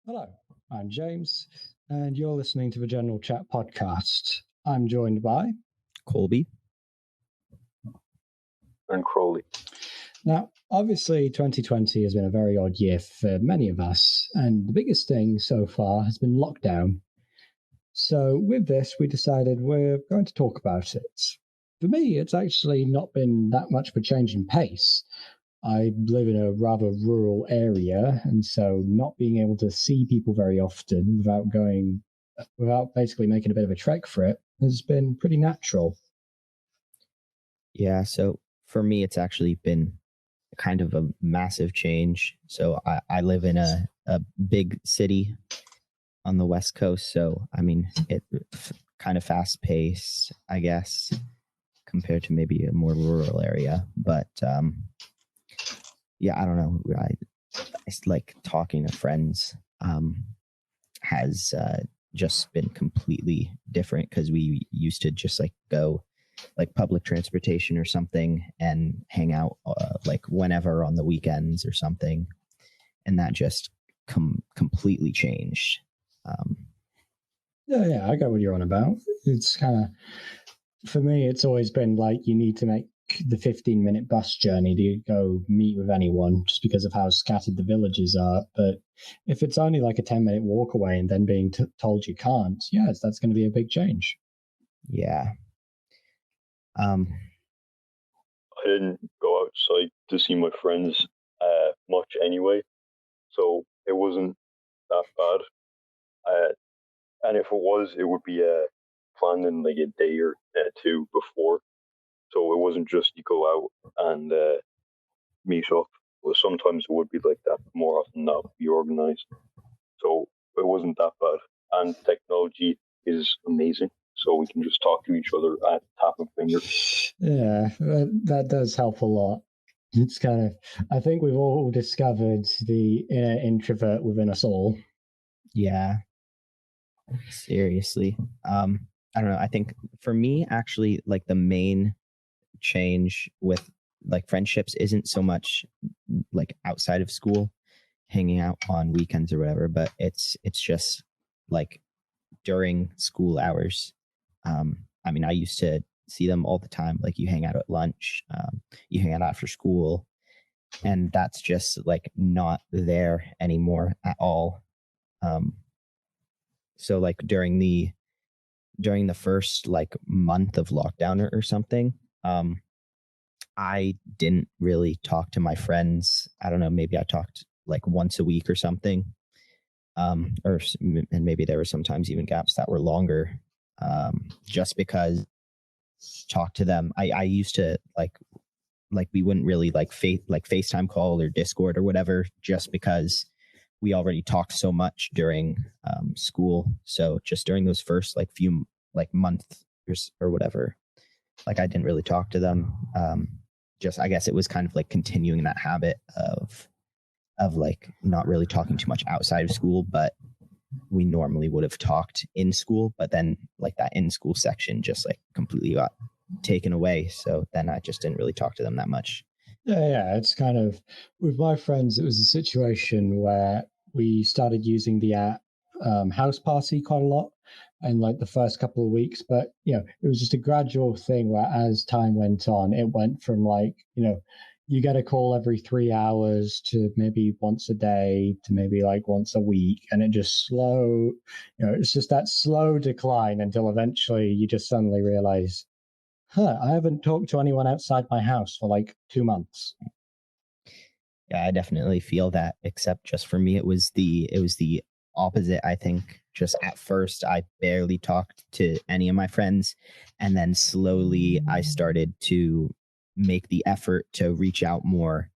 Hello, I'm James, and you're listening to the General Chat podcast. I'm joined by Colby and Crowley. Now, obviously, 2020 has been a very odd year for many of us, and the biggest thing so far has been lockdown. So, with this, we decided we're going to talk about it. For me, it's actually not been that much of a change in pace. I live in a rather rural area, and so not being able to see people very often without basically making a bit of a trek for it has been pretty natural. Yeah, so for me, it's actually been kind of a massive change. So I live in a big city on the West Coast. So, I mean, it kind of fast paced, I guess, compared to maybe a more rural area. But yeah, I don't know. I like talking to friends has just been completely different because we used to just like go like public transportation or something and hang out like whenever on the weekends or something. And that just completely changed. Yeah, I get what you're on about. It's kind of, for me, it's always been like you need to make the 15-minute bus journey to go meet with anyone just because of how scattered the villages are. But if it's only like a 10-minute walk away and then being told you can't, yes, that's going to be a big change. Yeah. I didn't go outside to see my friends much anyway, so it wasn't that bad. And if it was, it would be planned in like a day or two before. So it wasn't just you go out and meet up. Well, sometimes it would be like that. More often that would be organized. So it wasn't that bad. And technology is amazing. So we can just talk to each other at the tap of a finger. Yeah, that does help a lot. It's kind of, I think we've all discovered the inner introvert within us all. Yeah. Seriously. I don't know. I think for me, actually, like the main change with like friendships isn't so much like outside of school, hanging out on weekends or whatever, but it's just like during school hours. I mean, I used to see them all the time. Like you hang out at lunch, you hang out after school, and that's just like not there anymore at all. So like during the first like month of lockdown or something, I didn't really talk to my friends. I don't know, maybe I talked like once a week or something. And maybe there were sometimes even gaps that were longer, just because talk to them. I used to like we wouldn't really like FaceTime call or Discord or whatever, just because we already talked so much during school. So just during those first like few like months or whatever, like I didn't really talk to them. Just I guess it was kind of like continuing that habit of like not really talking too much outside of school, but we normally would have talked in school, but then like that in school section just like completely got taken away. So then I just didn't really talk to them that much. Yeah, it's kind of, with my friends, it was a situation where we started using the app House Party quite a lot in like the first couple of weeks. But, it was just a gradual thing where as time went on, it went from like, you get a call every 3 hours to maybe once a day to maybe like once a week. And it just it's just that slow decline until eventually you just suddenly realize, I haven't talked to anyone outside my house for like 2 months. Yeah, I definitely feel that, except just for me, it was the opposite. I think just at first I barely talked to any of my friends, and then slowly I started to make the effort to reach out more,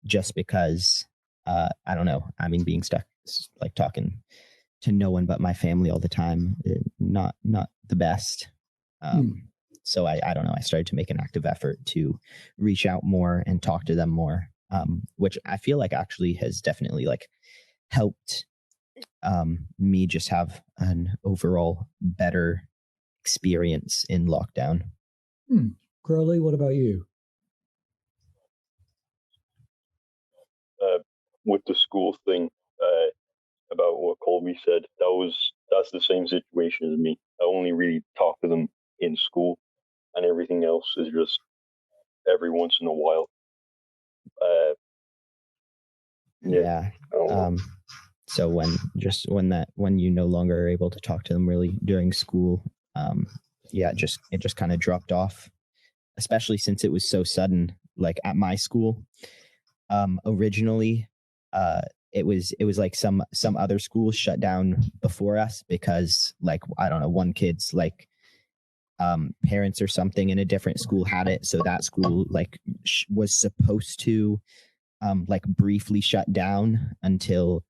just because I don't know. I mean, being stuck like talking to no one but my family all the time, not the best. So I don't know. I started to make an active effort to reach out more and talk to them more, which I feel like actually has definitely like helped me just have an overall better experience in lockdown. Crowley, what about you? With the school thing, about what Colby said. That's the same situation as me. I only really talk to them in school, and everything else is just every once in a while. Yeah. So when you no longer are able to talk to them really during school, it just kind of dropped off, especially since it was so sudden. Like at my school, originally, it was like some other schools shut down before us because, like, I don't know, one kid's like parents or something in a different school had it, so that school like was supposed to like briefly shut down until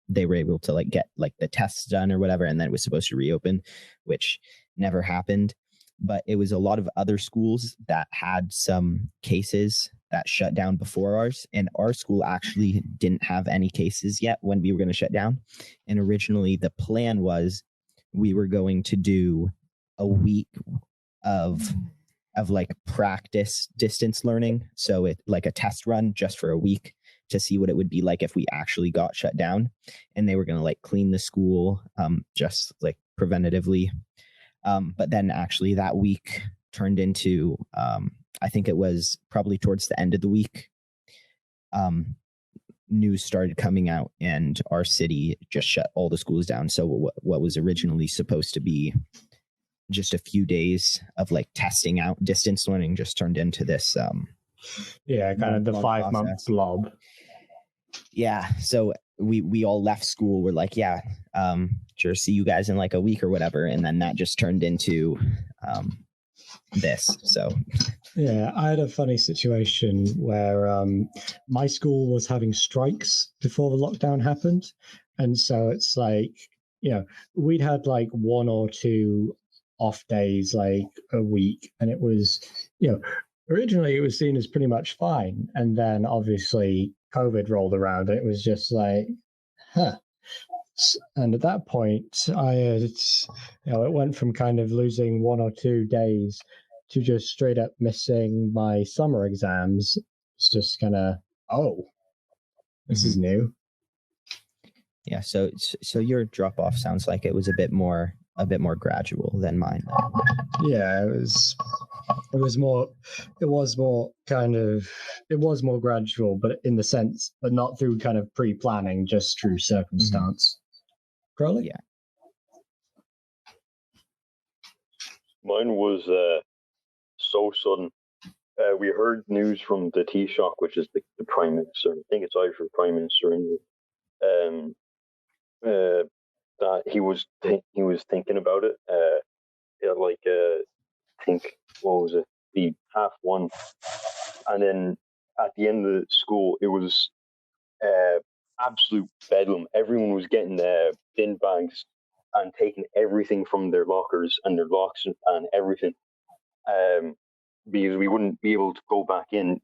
they were able to like get like the tests done or whatever, and then it was supposed to reopen, which never happened. But it was a lot of other schools that had some cases that shut down before ours, and our school actually didn't have any cases yet when we were going to shut down. And originally the plan was we were going to do a week of like practice distance learning, so it like a test run just for a week to see what it would be like if we actually got shut down. And they were going to like clean the school just like preventatively. But then actually that week turned into, I think it was probably towards the end of the week, news started coming out and our city just shut all the schools down. So what was originally supposed to be just a few days of like testing out distance learning just turned into this. Kind of the 5-month blob. Yeah. So we all left school. We're like, yeah, sure, see you guys in like a week or whatever. And then that just turned into this. So yeah, I had a funny situation where my school was having strikes before the lockdown happened. And so it's like, we'd had like 1 or 2 off days like a week, and it was, originally it was seen as pretty much fine. And then obviously COVID rolled around and it was just like, huh. And at that point, it went from kind of losing 1 or 2 days to just straight up missing my summer exams. It's just kind of, this is new. Yeah. So your drop off sounds like it was a bit more gradual than mine. Yeah, it was more gradual, but in the sense, but not through kind of pre-planning, just through circumstance. Crowley? Yeah. Mine was so sudden. We heard news from the Taoiseach, which is the Prime Minister. I think it's Irish Prime Minister in that he was thinking about it. What was it? The 1:30, and then at the end of the school, it was absolute bedlam. Everyone was getting bin bags and taking everything from their lockers and their locks and everything, because we wouldn't be able to go back in.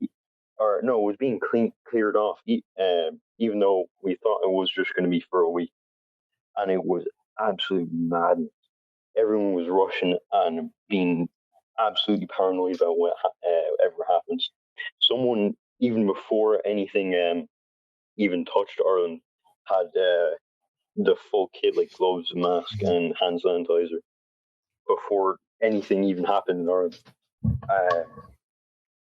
Or no, it was being cleared off, even though we thought it was just going to be for a week. And it was absolute madness. Everyone was rushing and being absolutely paranoid about what ever happens. Someone, even before anything even touched Ireland, had the full kit, like gloves, mask, and hand sanitizer, before anything even happened in Ireland.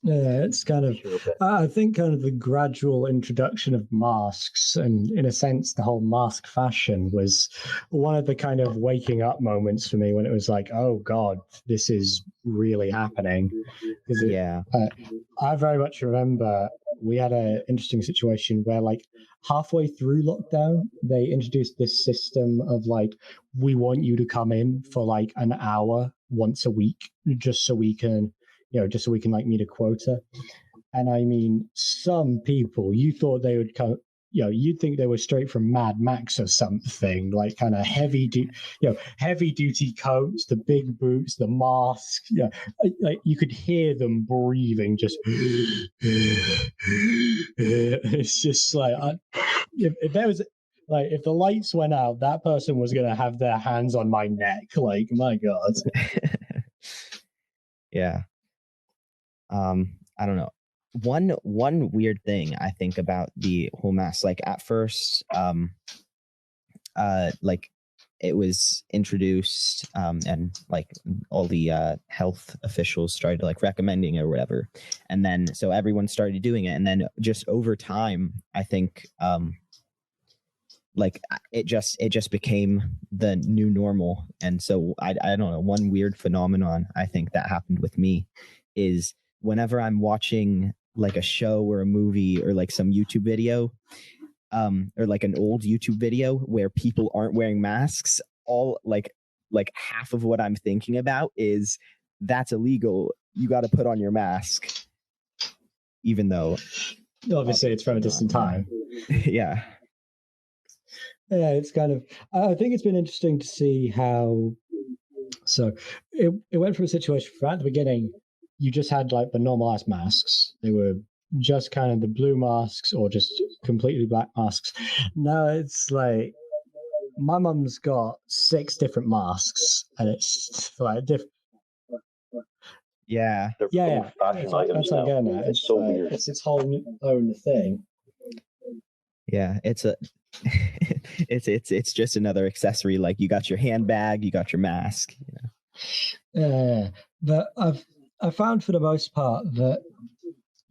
Yeah, it's kind of, I think kind of the gradual introduction of masks, and in a sense, the whole mask fashion was one of the kind of waking up moments for me when it was like, oh God, this is really happening. I very much remember we had an interesting situation where like halfway through lockdown, they introduced this system of like, we want you to come in for like an hour once a week, just so we can like meet a quota. And I mean, some people, you thought they would come, you'd think they were straight from Mad Max or something, like kind of heavy duty coats, the big boots, the mask. Like you could hear them breathing, just. It's just like, if there was, like, if the lights went out, that person was going to have their hands on my neck. Like, my God. Yeah. I don't know. one weird thing I think about the whole mask, like at first, like it was introduced, and like all the health officials started like recommending it or whatever, and then so everyone started doing it, and then just over time, I think like it just became the new normal. And so I don't know, one weird phenomenon I think that happened with me is whenever I'm watching like a show or a movie or like some YouTube video, or like an old YouTube video where people aren't wearing masks, all like half of what I'm thinking about is that's illegal. You got to put on your mask, even though obviously it's from a distant time. Yeah. Yeah, it's kind of, I think it's been interesting to see how, so it went from a situation where at the beginning, you just had like the normal ass masks. They were just kind of the blue masks or just completely black masks. Now it's like, my mum's got 6 different masks and it's like different. Yeah. Yeah. Fashion items now. It's so weird. It's its whole own thing. Yeah, it's a it's just another accessory. Like you got your handbag, you got your mask. But I've found for the most part that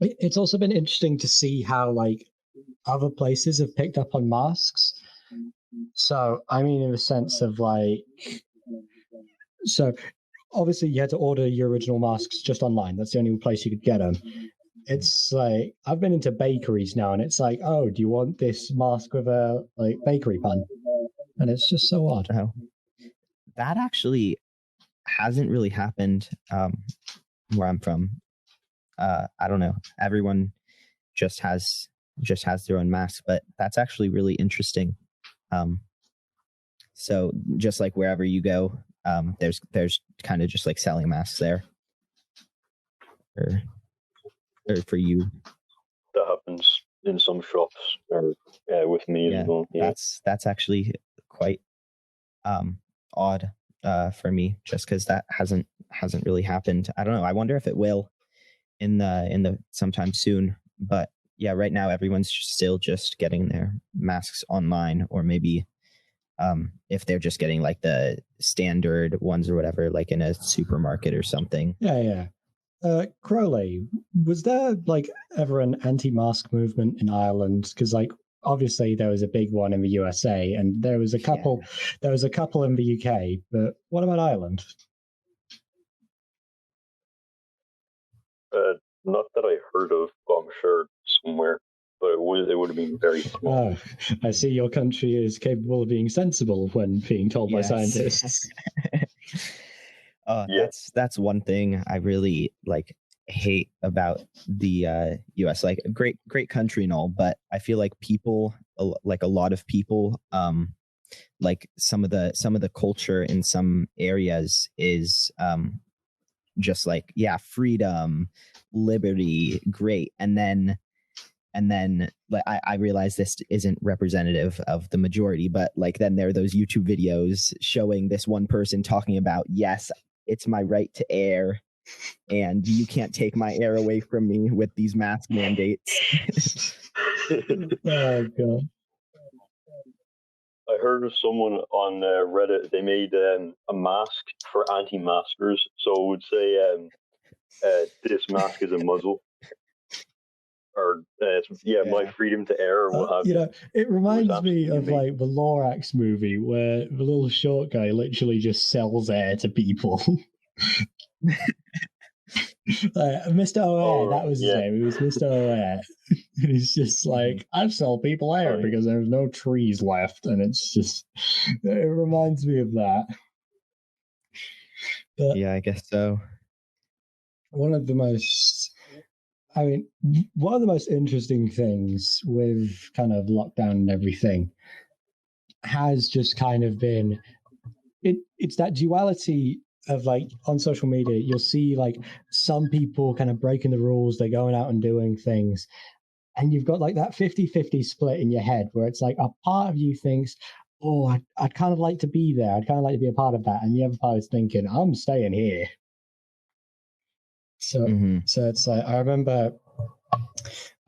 it's also been interesting to see how like other places have picked up on masks. So I mean, in the sense of like, so obviously you had to order your original masks just online. That's the only place you could get them. It's like, I've been into bakeries now, and it's like, oh, do you want this mask with a like bakery pun? And it's just so odd. Oh, that actually hasn't really happened where I'm from. I don't know. Everyone just has their own mask, but that's actually really interesting. So just like wherever you go, there's kind of just like selling masks there. Or for you. That happens in some shops, or with me as well. Yeah. That's actually quite odd for me, just because that hasn't really happened. I don't know. I wonder if it will in the sometime soon. But yeah, right now everyone's still just getting their masks online, or maybe if they're just getting like the standard ones or whatever, like in a supermarket or something. Yeah. Crowley, was there like ever an anti-mask movement in Ireland? Because like obviously there was a big one in the USA, and there was a couple. Yeah. There was a couple in the UK, but what about Ireland? Not that I heard of, but I'm sure somewhere. But it would have been very small. Oh, I see your country is capable of being sensible when being told by scientists. That's one thing I really like hate about the US. Like great country and all, but I feel like people, like a lot of people, like some of the culture in some areas is just like, yeah, freedom, liberty, great, and then like I realize this isn't representative of the majority, but like then there are those YouTube videos showing this one person talking about, yes, it's my right to air, and you can't take my air away from me with these mask mandates. Oh God. I heard of someone on Reddit. They made a mask for anti-maskers, so it would say, "This mask is a muzzle," or my freedom to air, or what have you. You know, it reminds me of like the Lorax movie where the little short guy literally just sells air to people. Mr. O'Hare, that was his name. He was Mr. O'Hare. And he's just like, I sell people air because there's no trees left, and it's just, it reminds me of that. But yeah, I guess so. one of the most interesting things with kind of lockdown and everything has just kind of been it's that duality of like on social media. You'll see like some people kind of breaking the rules, they're going out and doing things, and you've got like that 50-50 split in your head where it's like a part of you thinks, oh, I'd kind of like to be there, I'd kind of like to be a part of that, and the other part is thinking, I'm staying here. So it's like, I remember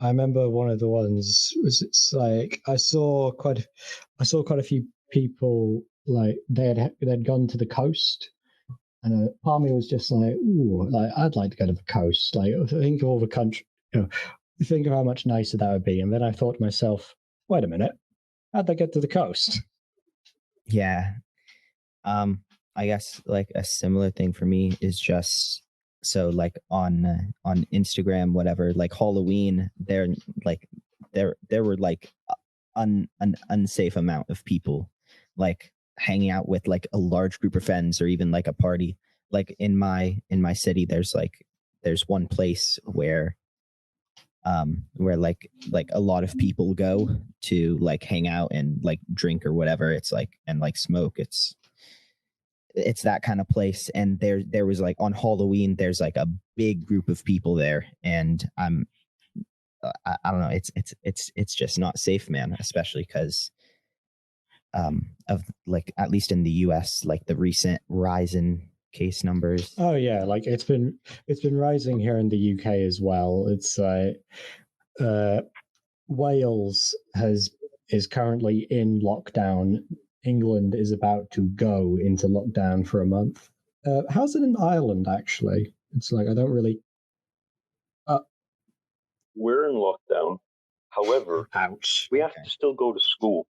I remember one of the ones was it's like I saw quite a few people like they'd gone to the coast, and part of me was just like, ooh, like I'd like to go to the coast. Like think of all the country, think of how much nicer that would be. And then I thought to myself, wait a minute, how'd they get to the coast? Yeah. I guess like a similar thing for me is just so like on Instagram, whatever, like Halloween, there were like an unsafe amount of people like hanging out with like a large group of friends or even like a party. Like in my city, there's one place where like a lot of people go to like hang out and like drink or whatever. It's like and like smoke. It's that kind of place, and there was like on Halloween there's like a big group of people there, and I don't know, it's just not safe, man, especially because of like at least in the US, like the recent rise in case numbers. Oh yeah, like it's been rising here in the UK as well. It's like Wales is currently in lockdown. England is about to go into lockdown for a month. How's it in Ireland, actually? It's like I don't really. We're in lockdown. However, Ouch. we have to still go to school,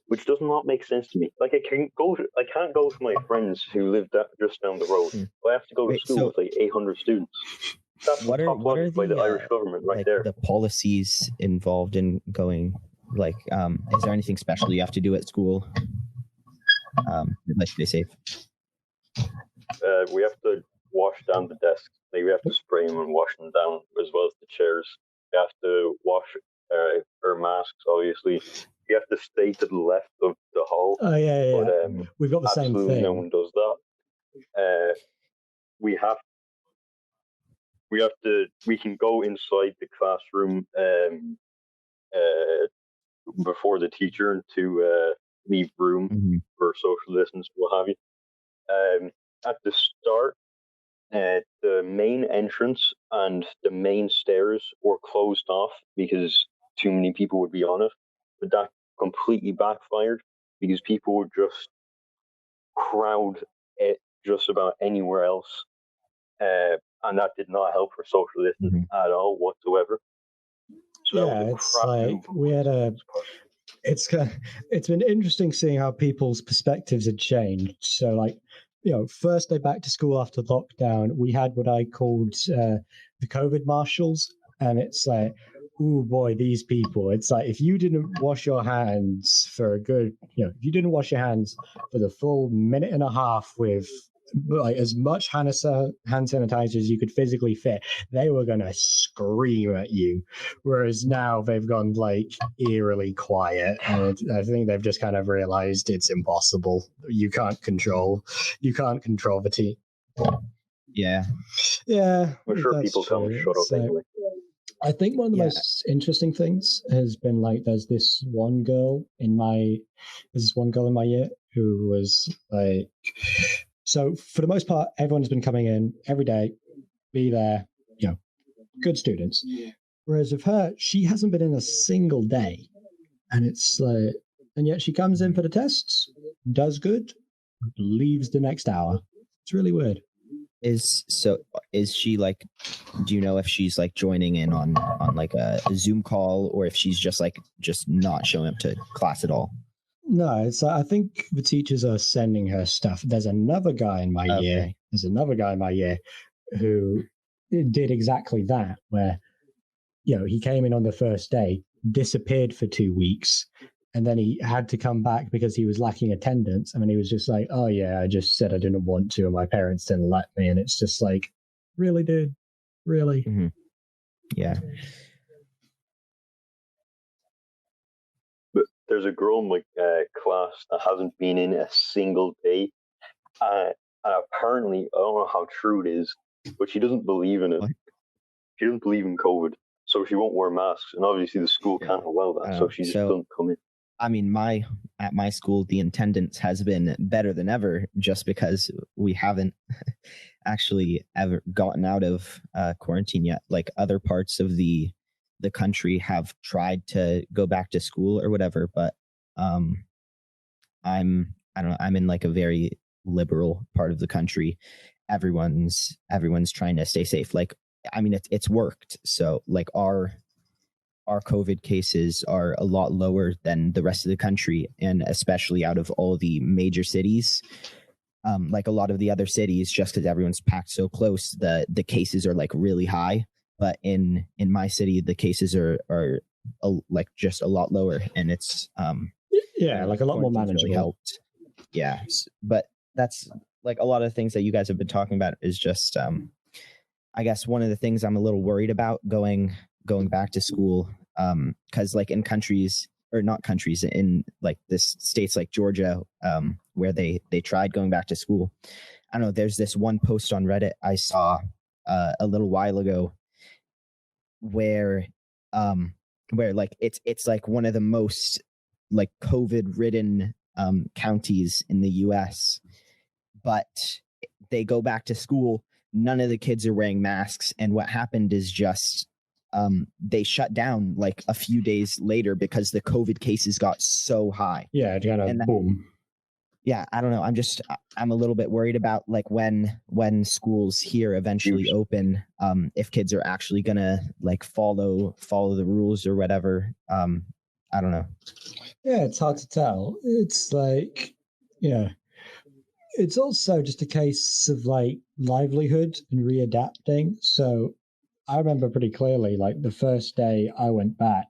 which does not make sense to me. Like I can't go to my friends who live just down the road. I have to go to school with like 800 students. That's what are by the Irish government right like there. The policies involved in going, like is there anything special you have to do at school, like stay safe? We have to wash down the desks. Like we have to spray them and wash them down, as well as the chairs. We have to wash our masks, obviously. You have to stay to the left of the hall. Oh yeah. But, we've got the same thing. No one does that. We can go inside the classroom before the teacher and to leave room for social distance, what have you. At the start, the main entrance and the main stairs were closed off because too many people would be on it, but that completely backfired because people would just crowd it just about anywhere else, and that did not help for social distancing at all whatsoever. So yeah, it's like we had it's been interesting seeing how people's perspectives had changed. So like, first day back to school after lockdown, we had what I called the COVID marshals, and it's like, oh boy, these people. It's like if you didn't wash your hands for a good, if you didn't wash your hands for the full minute and a half with like as much hand sanitizer as you could physically fit, they were gonna scream at you. Whereas now they've gone like eerily quiet, and I think they've just kind of realized it's impossible. You can't control the team. Yeah. I'm sure people tell me shut up anyway. I think one of the most interesting things has been like there's this one girl in my year who was like, so for the most part, everyone's been coming in every day, be there, good students. Whereas with her, she hasn't been in a single day. And it's like, and yet she comes in for the tests, does good, leaves the next hour. It's really weird. Is she like, do you know if she's like joining in on like a Zoom call, or if she's just not showing up to class at all? No, it's I think the teachers are sending her stuff. There's another guy in my year. There's another guy in my year who did exactly that, where he came in on the first day, disappeared for 2 weeks, and then he had to come back because he was lacking attendance. And then he was just like, "Oh yeah, I just said I didn't want to, and my parents didn't let me." And it's just like, really, dude, really? Mm-hmm. Yeah. There's a girl in my class that hasn't been in a single day. And apparently, I don't know how true it is, but she doesn't believe in it. What? She doesn't believe in COVID, so she won't wear masks. And obviously the school can't allow that, so she just doesn't come in. I mean, my at my school, the attendance has been better than ever, just because we haven't actually ever gotten out of quarantine yet. Like other parts of the country have tried to go back to school or whatever, but I don't know, I'm in like a very liberal part of the country. Everyone's trying to stay safe. Like, I mean, it's worked. So like our COVID cases are a lot lower than the rest of the country, and especially out of all the major cities. Like a lot of the other cities, just because everyone's packed so close, the cases are like really high. But in my city, the cases are like just a lot lower, and it's like a lot more manageable. Really helped. Yeah, but that's like a lot of the things that you guys have been talking about is just I guess one of the things I'm a little worried about going back to school, because like in countries, or not countries, in like this states like Georgia, where they tried going back to school. I don't know, there's this one post on Reddit I saw a little while ago where like it's like one of the most like COVID ridden counties in the US, but they go back to school, none of the kids are wearing masks, and what happened is just they shut down like a few days later because the COVID cases got so high. Yeah, kind of boom. Yeah, I don't know. I'm a little bit worried about like when schools here eventually open, if kids are actually gonna like follow the rules or whatever. I don't know. Yeah, it's hard to tell. It's like, yeah, it's also just a case of like livelihood and readapting. So I remember pretty clearly, like the first day I went back,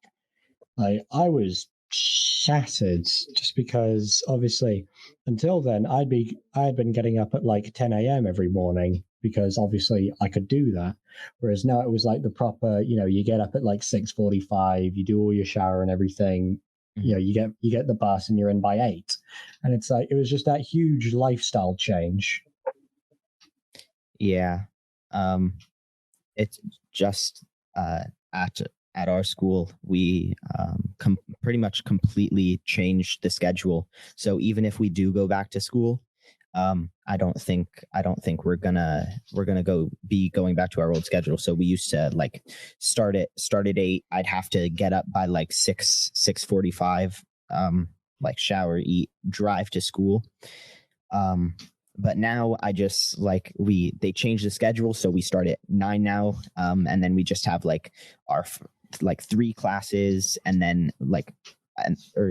like I was shattered, just because obviously until then I had been getting up at like 10 a.m. every morning, because obviously I could do that. Whereas now it was like the proper, you get up at like 6:45, you do all your shower and everything, you get the bus and you're in by 8. And it's like it was just that huge lifestyle change. Yeah. It's just at our school, we pretty much completely changed the schedule. So even if we do go back to school, I don't think we're gonna be going back to our old schedule. So we used to like start at 8. I'd have to get up by like 6:45, like shower, eat, drive to school. But now I just like they changed the schedule, so we start at 9 now, and then we just have like our 3 classes, and then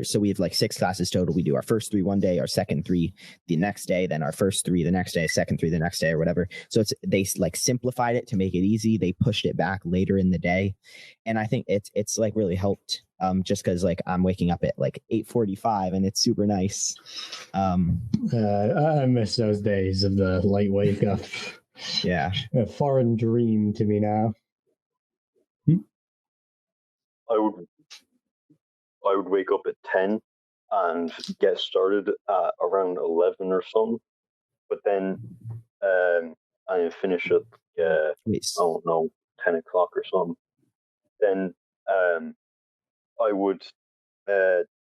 so we have like 6 classes total. We do our first 3 one day, our second 3 the next day, then our first 3 the next day, second 3 the next day, or whatever. So they like simplified it to make it easy. They pushed it back later in the day, and I think it's like really helped. Just because like I'm waking up at like 8:45 and it's super nice. I miss those days of the late wake up. Yeah, a foreign dream to me now. I would wake up at 10 and get started at around 11 or something, but then I finish at I don't know, 10 o'clock or something. Then I would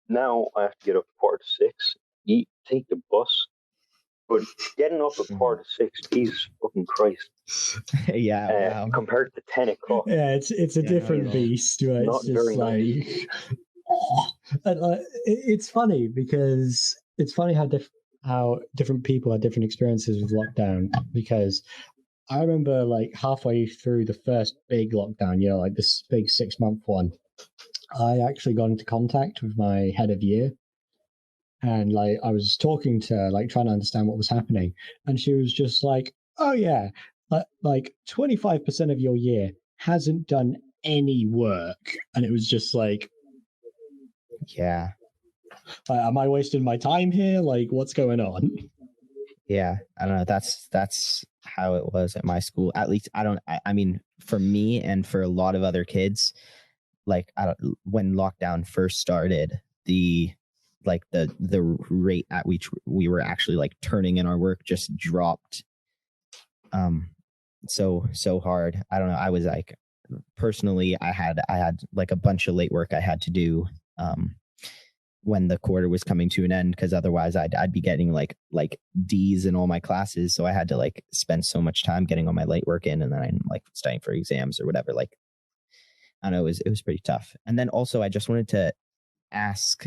now I have to get up at 6:15, eat, take the bus. But getting up at 6:15, Jesus fucking Christ. Yeah, wow. Compared to 10 o'clock. Yeah, it's a different beast. Right? Not it's just very like nice. It's funny because it's funny how different people had different experiences with lockdown. Because I remember like halfway through the first big lockdown, like this big 6-month one, I actually got into contact with my head of year, and like I was talking to her, like trying to understand what was happening, and she was just like, "Oh yeah, like 25% of your year hasn't done any work," and it was just like, yeah, am I wasting my time here? Like, what's going on? Yeah, I don't know. That's how it was at my school. At least I mean, for me and for a lot of other kids, like when lockdown first started, the rate at which we were actually like turning in our work just dropped so hard. I don't know. I was like, personally, I had like a bunch of late work I had to do, when the quarter was coming to an end, because otherwise I'd be getting like D's in all my classes. So I had to like spend so much time getting all my late work in, and then I'm like studying for exams or whatever. Like, I don't know, it was pretty tough. And then also I just wanted to ask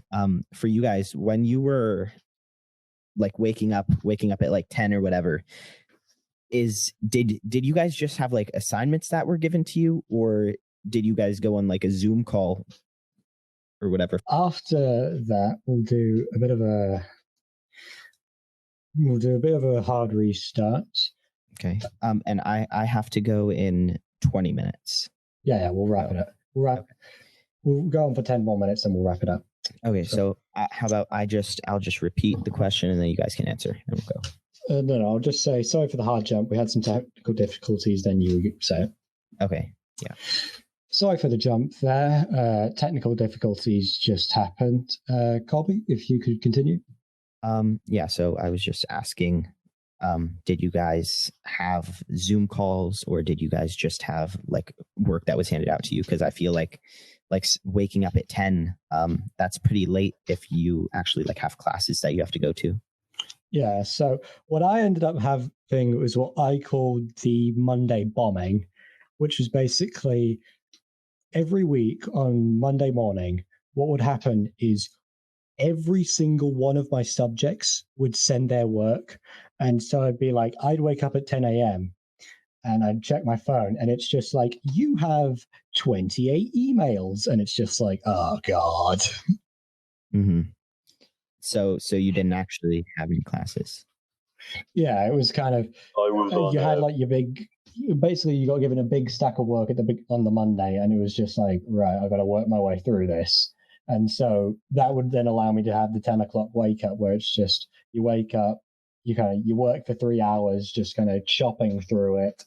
for you guys, when you were like waking up at like 10 or whatever, did you guys just have like assignments that were given to you, or did you guys go on like a Zoom call or whatever? After that, we'll do a bit of a hard restart. Okay. And I have to go in 20 minutes. Yeah, we'll wrap it up. We'll go on for 10 more minutes and we'll wrap it up. Okay, so how about I'll just repeat the question and then you guys can answer and we'll go. No, I'll just say sorry for the hard jump. We had some technical difficulties, then you say it. Okay, yeah. Sorry for the jump there. Technical difficulties just happened. Colby, if you could continue. Yeah, so I was just asking, did you guys have Zoom calls, or did you guys just have like work that was handed out to you? Because I feel like waking up at 10, that's pretty late if you actually like have classes that you have to go to. Yeah, so what I ended up having was what I called the Monday bombing, which was basically every week on Monday morning, what would happen is every single one of my subjects would send their work. And so I'd be like, I'd wake up at 10 a.m. and I'd check my phone and it's just like, you have 28 emails. And it's just like, oh, God. Mm-hmm. So you didn't actually have any classes? Yeah, it was kind of, you had like your basically you got given a big stack of work on the Monday, and it was just like, right, I've got to work my way through this. And so that would then allow me to have the 10 o'clock wake up, where it's just, you wake up, you work for 3 hours, just kind of chopping through it.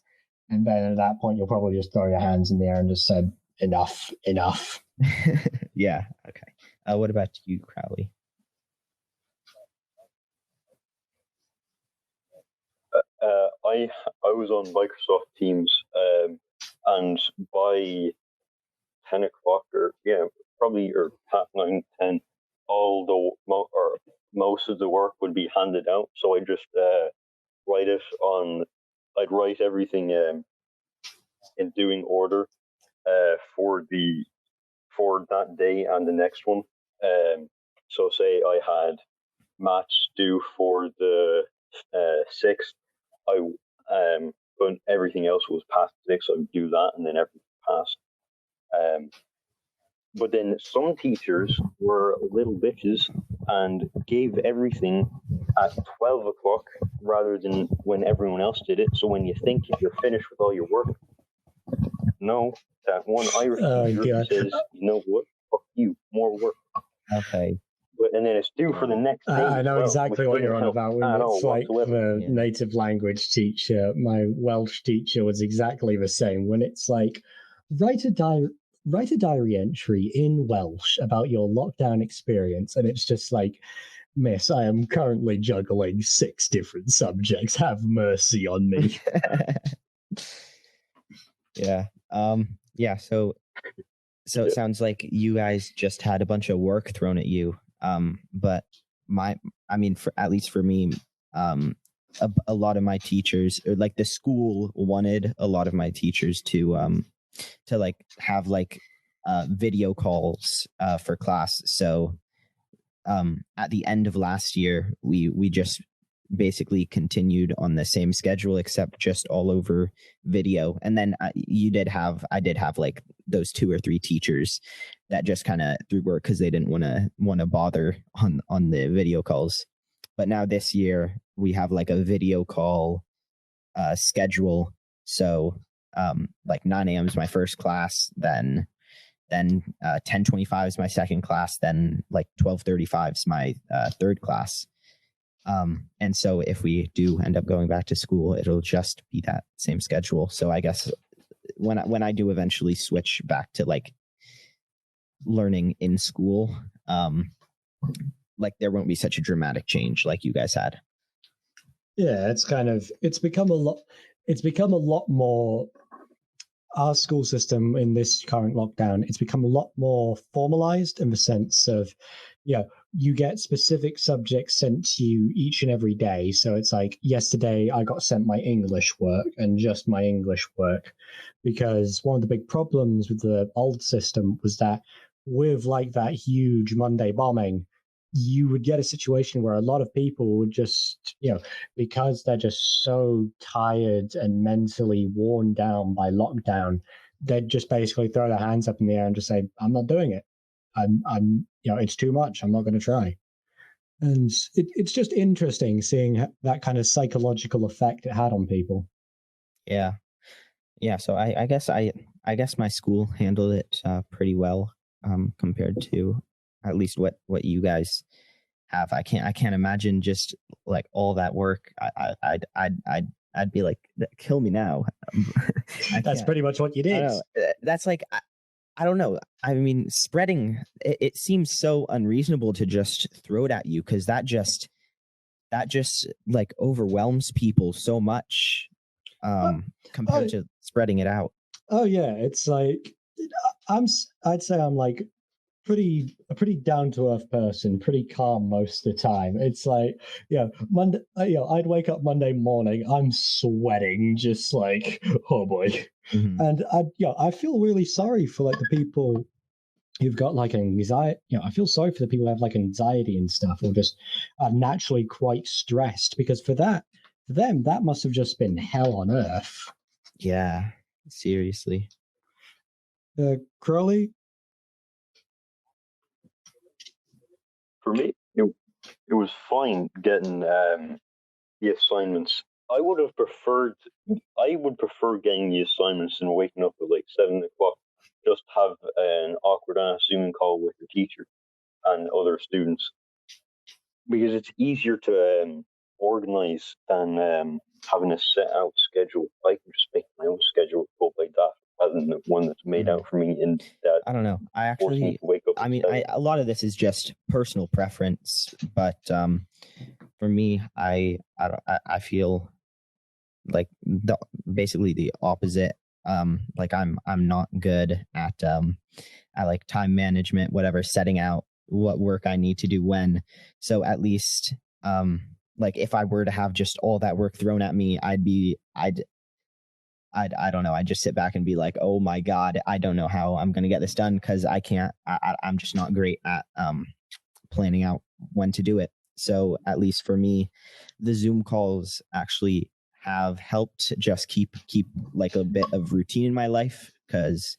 And then at that point, you'll probably just throw your hands in the air and just said, enough. Yeah. Okay. What about you, Crowley? I was on Microsoft Teams, and by 10 o'clock or half 9, 10, most of the work would be handed out. So I just I'd write everything in doing order for that day and the next one. So say I had maths due for the 6th, but everything else was past 6, so I would do that and then everything passed. But then some teachers were little bitches and gave everything at 12 o'clock rather than when everyone else did it. So when you think you're finished with all your work, no, that one Irish teacher says, you know what, fuck you, more work. Okay. And then it's due for the next day. I know exactly what you're on about. When it's like the native language teacher, my Welsh teacher was exactly the same. When it's like, write a diary entry in Welsh about your lockdown experience, and it's just like, miss, I am currently juggling 6 different subjects. Have mercy on me. Yeah. Yeah. So it sounds like you guys just had a bunch of work thrown at you. But at least for me, a lot of my teachers, or like the school, wanted a lot of my teachers to like have like video calls for class. So at the end of last year, we just basically continued on the same schedule, except just all over video. And then I did have like those 2 or 3 teachers that just kind of threw work because they didn't want to bother on the video calls. But now this year we have like a video call schedule. So like 9 a.m. is my first class, then 10:25 is my second class, then like 12:35 is my third class. And so if we do end up going back to school, it'll just be that same schedule. So I guess when I do eventually switch back to like learning in school, like there won't be such a dramatic change like you guys had. Yeah, it's become a lot more, our school system in this current lockdown, it's become a lot more formalized in the sense of you get specific subjects sent to you each and every day. So it's like yesterday I got sent my English work and just my English work, because one of the big problems with the old system was that with like that huge Monday bombing, you would get a situation where a lot of people would just, because they're just so tired and mentally worn down by lockdown, they'd just basically throw their hands up in the air and just say, I'm not doing it. I'm, it's too much. I'm not going to try. And it's just interesting seeing that kind of psychological effect it had on people. Yeah. So I guess my school handled it pretty well compared to at least what you guys have. I can't imagine just like all that work. I'd be like, kill me now. That's pretty much what you did. That's like, I don't know. I mean, spreading it seems so unreasonable to just throw it at you, because that just like overwhelms people so much compared to spreading it out. Oh yeah, it's like I'd say I'm like a pretty down to earth person, pretty calm most of the time. It's like, Monday, I'd wake up Monday morning, I'm sweating, just like, oh boy. Mm-hmm. And I feel really sorry for like the people who've got like anxiety. I feel sorry for the people who have like anxiety and stuff, or just are naturally quite stressed, because for them, that must have just been hell on earth. Yeah, seriously. Crowley? For me, it was fine getting the assignments. I would prefer getting the assignments and waking up at like 7 o'clock. Just have an awkward ass Zoom call with your teacher and other students, because it's easier to organize than having a set out schedule. I can just make my own schedule go like that, rather than the one that's made out for me. And that I don't know. I forces me actually, to wake up. I mean, a lot of this is just personal preference, but for me, I feel like basically the opposite. Like I'm not good at like time management, whatever, setting out what work I need to do when. So at least like if I were to have just all that work thrown at me, I don't know. I'd just sit back and be like, oh my God, I don't know how I'm going to get this done, because I'm just not great at planning out when to do it. So at least for me, the Zoom calls actually have helped just keep like a bit of routine in my life, because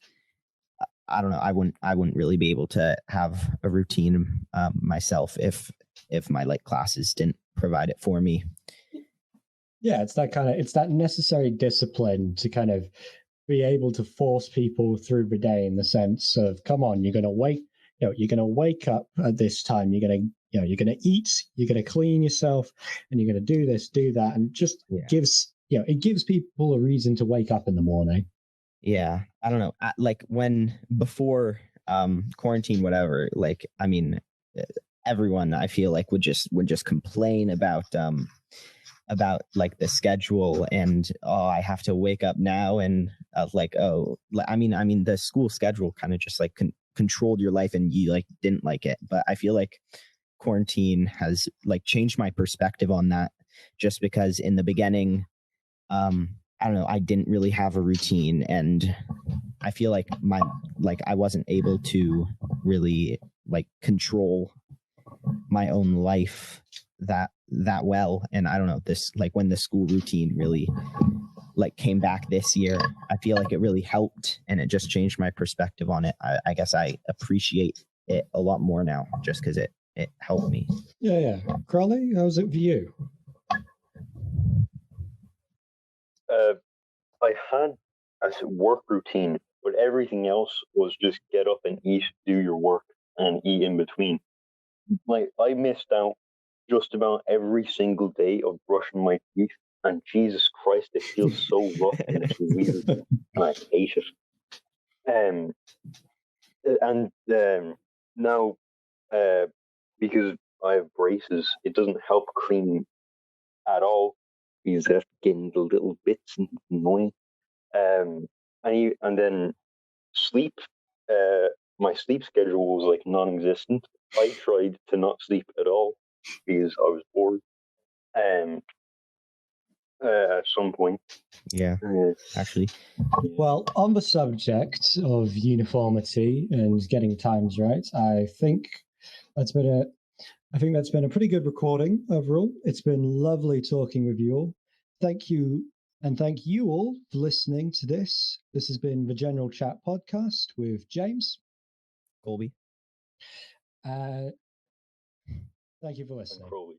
I don't know, I wouldn't really be able to have a routine myself if my like classes didn't provide it for me. Yeah, it's that necessary discipline to kind of be able to force people through the day, in the sense of, come on, you're going to wake up at this time, you're going to eat, you're going to clean yourself, and you're going to do this, do that, and just it gives people a reason to wake up in the morning. Yeah, I don't know. Like when before quarantine, whatever. Like, I mean, everyone I feel like would just complain about like the schedule, and I have to wake up now, and like, I mean the school schedule kind of just like controlled your life, and you like didn't like it. But I feel like quarantine has like changed my perspective on that, just because in the beginning, I don't know, I didn't really have a routine, and I feel like I wasn't able to really like control my own life that well. And I don't know, this like when the school routine really like came back this year, I feel like it really helped, and it just changed my perspective on it. I guess I appreciate it a lot more now, just because it helped me. Yeah. Crowley, how's it for you? I had a work routine, but everything else was just get up and eat, do your work, and eat in between. Like, I missed out just about every single day of brushing my teeth, and Jesus Christ, it feels so rough and it's weird, and I hate it. Now, because I have braces, it doesn't help clean at all. Because they're getting the little bits and annoying. And then sleep. my sleep schedule was like non-existent. I tried to not sleep at all because I was bored. At some point. Yeah, actually. Well, on the subject of uniformity and getting times right, I think that's been a pretty good recording overall. It's been lovely talking with you all. Thank you, and thank you all for listening to this. This has been the General Chat Podcast with James. Colby. Thank you for listening. And Crowley.